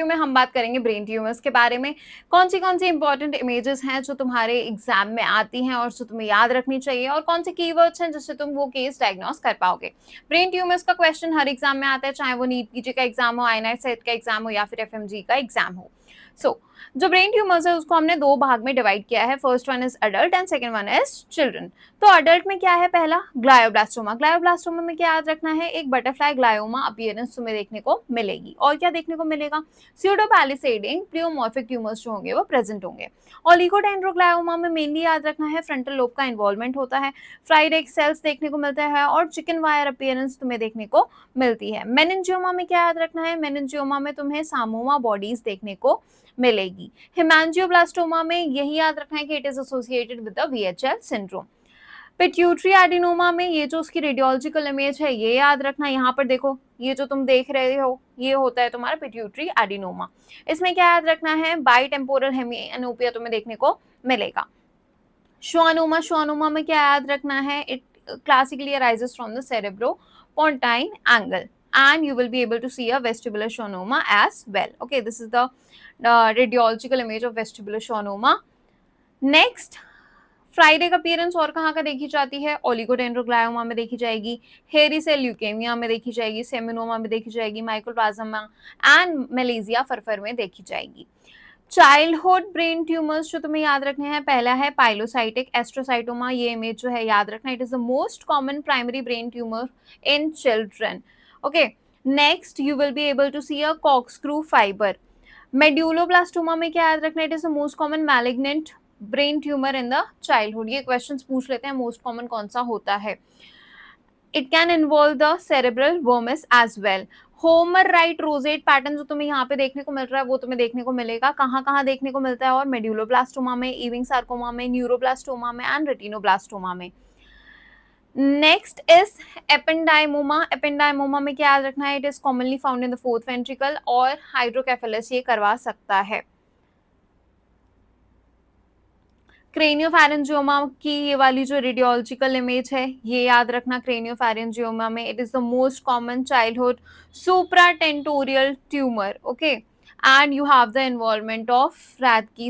में हम बात करेंगे ब्रेन ट्यूमर्स के बारे में। कौन सी इंपॉर्टेंट इमेजेस हैं जो तुम्हारे एग्जाम में आती हैं और जो तुम्हें याद रखनी चाहिए, और कौन से कीवर्ड्स हैं जिससे तुम वो केस डायग्नोस कर पाओगे। ब्रेन ट्यूमर्स का क्वेश्चन हर एग्जाम में आता है, चाहे वो नीट पीजी का एग्जाम हो, आईनाइट सेट का एग्जाम हो, या फिर एफएमजी का एग्जाम हो। सो जो ब्रेन ट्यूमर्स है उसको हमने दो भाग में डिवाइड किया है। First one is adult and second one is children. तो अडल्ट में क्या है, पहला ग्लायोब्लास्टोमा। ग्लायोब्लास्टोमा में क्या याद रखना है, एक बटरफ्लाई ग्लायोमा अपीयरेंस तुम्हें देखने को मिलेगी। और क्या देखने को मिलेगा, स्यूडोपैलिसेडिंग प्लियोमॉर्फिक ट्यूमर्स जो होंगे वो प्रेजेंट होंगे। ओलिगोडेंड्रोग्लायोमा में मेनली याद रखना है फ्रंटल लोब का इन्वॉल्वमेंट होता है, फ्राइड सेल्स देखने को मिलता है, और चिकन वायर अपीयरेंस तुम्हें देखने को मिलती है। मेनिंजियोमा में क्या याद रखना है, मेनिंजियोमा में तुम्हें सामोमा बॉडीज देखने को मिलेगी। हेमांजियोब्लास्टोमा में यही याद रखना है कि it is associated with the VHL syndrome. Pituitary adenoma में ये जो उसकी रेडियोलॉजिकल इमेज है ये याद रखना। यहाँ पर देखो, ये जो तुम देख रहे हो ये होता है तुम्हारा पिट्यूटरी एडिनोमा। इसमें क्या याद रखना है, बाई टेम्पोरल हेमिएनोपिया तुम्हें देखने को मिलेगा। श्वानोमा, श्वानोमा में क्या याद रखना है, it classically arises from the cerebropontine angle and you will be able to see a vestibular schwannoma as well. Okay, this is the radiological image of vestibular schwannoma. Next, Friday का अपीयरेंस और कहाँ का देखी जाती है, ओलिगोडेंड्रोग्लायोमा में देखी जाएगी, हेरी सेल ल्यूकेमिया में देखी जाएगी, सेमिनोमा में देखी जाएगी, माइकोप्लाज्मा एंड मेलेजिया फरफर में देखी जाएगी। चाइल्डहुड ब्रेन ट्यूमर्स जो तुम्हें याद रखने हैं, पहला है पाइलोसाइटिक एस्ट्रोसाइटोमा। ये इमेज जो है याद रखना, it is the most common primary brain tumour in children. Okay, next you will be able to see a corkscrew fibre. Medulloblastoma में क्या याद रखना, it is the most common malignant brain tumour in the childhood. ये questions पूछ लेते हैं most common कौन सा होता है। It can involve the cerebral vermis as well. Homer Wright rosette pattern जो तुम्हें यहाँ पे देखने को मिल रहा है वो तुम्हें देखने को मिलेगा, कहाँ कहाँ देखने को मिलता है, और मेड्यूलोब्लास्टोमा में, इविंग सार्कोमा में, न्यूरोब्लास्टोमा में एंड रेटिनोब्लास्टोमा में। Next is ependymoma. एपेंडाइमोमा में क्या याद रखना है, it is commonly found in the fourth ventricle और हाइड्रोकेफेलस ये करवा सकता है। क्रेनियोफैरेंजियोमा की ये वाली जो रेडियोलॉजिकल इमेज है ये याद रखना, क्रेनियोफैरेंजियोमा में it is the most common childhood supratentorial tumour. Okay, and you have the involvement of rat की